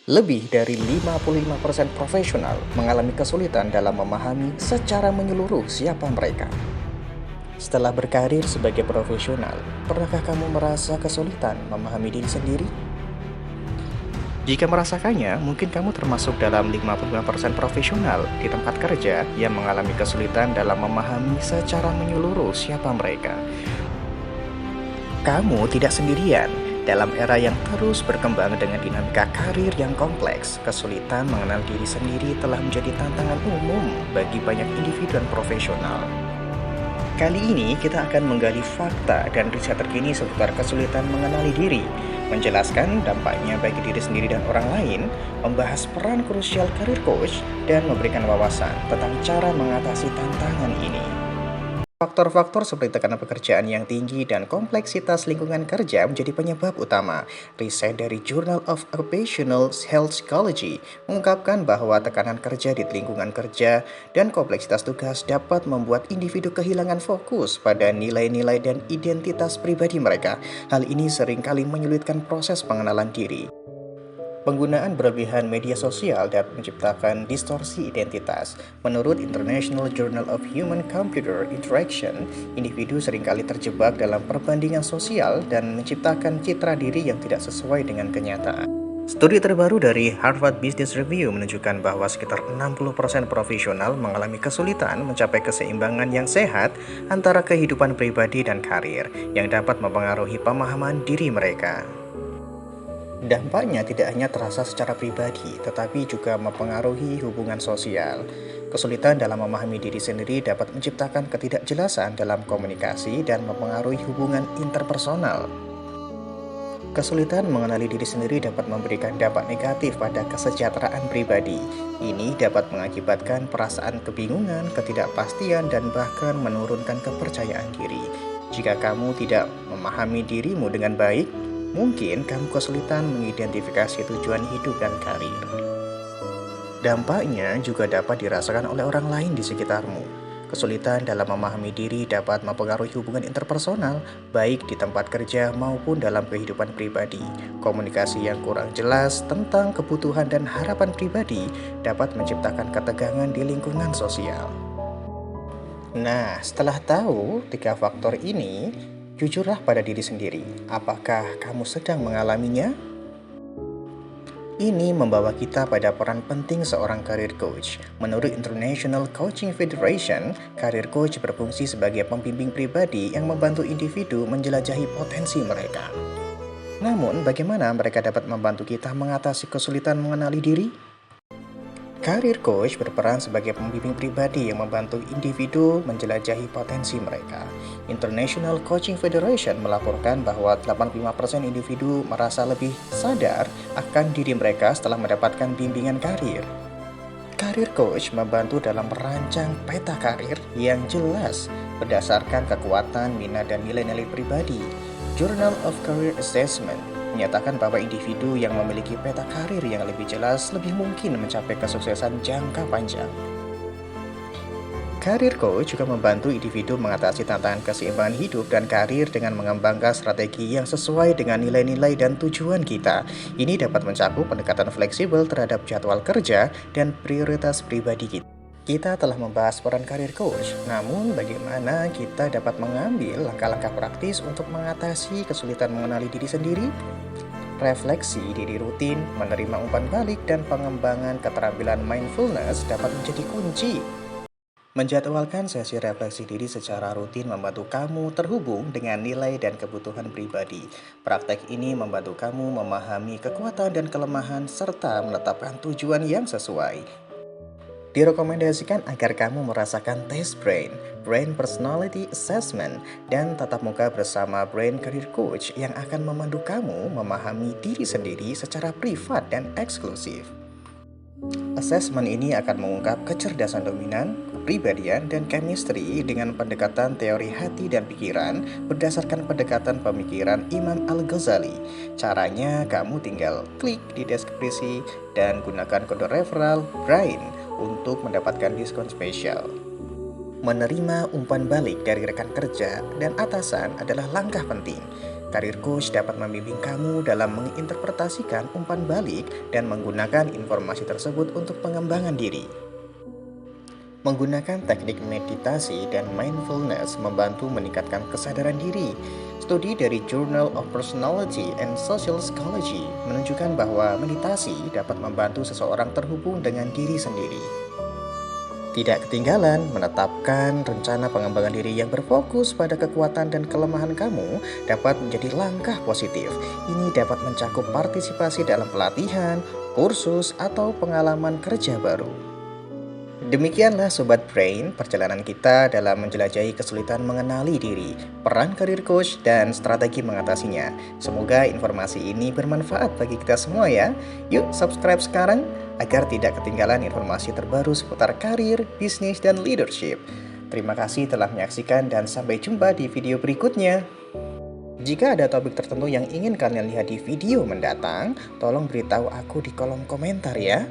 Lebih dari 55% profesional mengalami kesulitan dalam memahami secara menyeluruh siapa mereka. Setelah berkarir sebagai profesional, pernahkah kamu merasa kesulitan memahami diri sendiri? Jika merasakannya, mungkin kamu termasuk dalam 55% profesional di tempat kerja yang mengalami kesulitan dalam memahami secara menyeluruh siapa mereka. Kamu tidak sendirian. Dalam era yang terus berkembang dengan dinamika karir yang kompleks, kesulitan mengenal diri sendiri telah menjadi tantangan umum bagi banyak individu dan profesional. Kali ini kita akan menggali fakta dan riset terkini seputar kesulitan mengenali diri, menjelaskan dampaknya bagi diri sendiri dan orang lain, membahas peran krusial karir coach, dan memberikan wawasan tentang cara mengatasi tantangan ini. Faktor-faktor seperti tekanan pekerjaan yang tinggi dan kompleksitas lingkungan kerja menjadi penyebab utama. Riset dari Journal of Occupational Health Psychology mengungkapkan bahwa tekanan kerja di lingkungan kerja dan kompleksitas tugas dapat membuat individu kehilangan fokus pada nilai-nilai dan identitas pribadi mereka. Hal ini seringkali menyulitkan proses pengenalan diri. Penggunaan berlebihan media sosial dapat menciptakan distorsi identitas. Menurut International Journal of Human-Computer Interaction, individu seringkali terjebak dalam perbandingan sosial dan menciptakan citra diri yang tidak sesuai dengan kenyataan. Studi terbaru dari Harvard Business Review menunjukkan bahwa sekitar 60% profesional mengalami kesulitan mencapai keseimbangan yang sehat antara kehidupan pribadi dan karir, yang dapat mempengaruhi pemahaman diri mereka. Dampaknya tidak hanya terasa secara pribadi, tetapi juga mempengaruhi hubungan sosial. Kesulitan dalam memahami diri sendiri dapat menciptakan ketidakjelasan dalam komunikasi dan mempengaruhi hubungan interpersonal. Kesulitan mengenali diri sendiri dapat memberikan dampak negatif pada kesejahteraan pribadi. Ini dapat mengakibatkan perasaan kebingungan, ketidakpastian, dan bahkan menurunkan kepercayaan diri. Jika kamu tidak memahami dirimu dengan baik, mungkin kamu kesulitan mengidentifikasi tujuan hidup dan karir. Dampaknya juga dapat dirasakan oleh orang lain di sekitarmu. Kesulitan dalam memahami diri dapat mempengaruhi hubungan interpersonal, baik di tempat kerja maupun dalam kehidupan pribadi. Komunikasi yang kurang jelas tentang kebutuhan dan harapan pribadi dapat menciptakan ketegangan di lingkungan sosial. Nah, setelah tahu 3 faktor ini, jujurlah pada diri sendiri, apakah kamu sedang mengalaminya? Ini membawa kita pada peran penting seorang career coach. Menurut International Coaching Federation, career coach berfungsi sebagai pembimbing pribadi yang membantu individu menjelajahi potensi mereka. Namun, bagaimana mereka dapat membantu kita mengatasi kesulitan mengenali diri? Career coach berperan sebagai pembimbing pribadi yang membantu individu menjelajahi potensi mereka. International Coaching Federation melaporkan bahwa 85% individu merasa lebih sadar akan diri mereka setelah mendapatkan bimbingan karir. Career coach membantu dalam merancang peta karir yang jelas berdasarkan kekuatan, minat, dan nilai-nilai pribadi. Journal of Career Assessment menyatakan bahwa individu yang memiliki peta karir yang lebih jelas lebih mungkin mencapai kesuksesan jangka panjang. Career coach juga membantu individu mengatasi tantangan keseimbangan hidup dan karir dengan mengembangkan strategi yang sesuai dengan nilai-nilai dan tujuan kita. Ini dapat mencakup pendekatan fleksibel terhadap jadwal kerja dan prioritas pribadi kita. Kita telah membahas peran career coach, namun bagaimana kita dapat mengambil langkah-langkah praktis untuk mengatasi kesulitan mengenali diri sendiri? Refleksi diri rutin, menerima umpan balik, dan pengembangan keterampilan mindfulness dapat menjadi kunci. Menjadwalkan sesi refleksi diri secara rutin membantu kamu terhubung dengan nilai dan kebutuhan pribadi. Praktek ini membantu kamu memahami kekuatan dan kelemahan serta menetapkan tujuan yang sesuai. Direkomendasikan agar kamu merasakan tes Brain Personality Assessment, dan tatap muka bersama Brain Career Coach yang akan memandu kamu memahami diri sendiri secara privat dan eksklusif. Assessment ini akan mengungkap kecerdasan dominan, kepribadian, dan chemistry dengan pendekatan teori hati dan pikiran berdasarkan pendekatan pemikiran Imam Al-Ghazali. Caranya, kamu tinggal klik di deskripsi dan gunakan kode referral BRAIN untuk mendapatkan diskon spesial. Menerima umpan balik dari rekan kerja dan atasan adalah langkah penting. Karir coach dapat membimbing kamu dalam menginterpretasikan umpan balik dan menggunakan informasi tersebut untuk pengembangan diri. Menggunakan teknik meditasi dan mindfulness membantu meningkatkan kesadaran diri. Studi dari Journal of Personality and Social Psychology menunjukkan bahwa meditasi dapat membantu seseorang terhubung dengan diri sendiri. Tidak ketinggalan, menetapkan rencana pengembangan diri yang berfokus pada kekuatan dan kelemahan kamu dapat menjadi langkah positif. Ini dapat mencakup partisipasi dalam pelatihan, kursus, atau pengalaman kerja baru. Demikianlah Sobat Brain, perjalanan kita dalam menjelajahi kesulitan mengenali diri, peran karir coach, dan strategi mengatasinya. Semoga informasi ini bermanfaat bagi kita semua ya. Yuk subscribe sekarang agar tidak ketinggalan informasi terbaru seputar karir, bisnis, dan leadership. Terima kasih telah menyaksikan dan sampai jumpa di video berikutnya. Jika ada topik tertentu yang ingin kalian lihat di video mendatang, tolong beritahu aku di kolom komentar ya.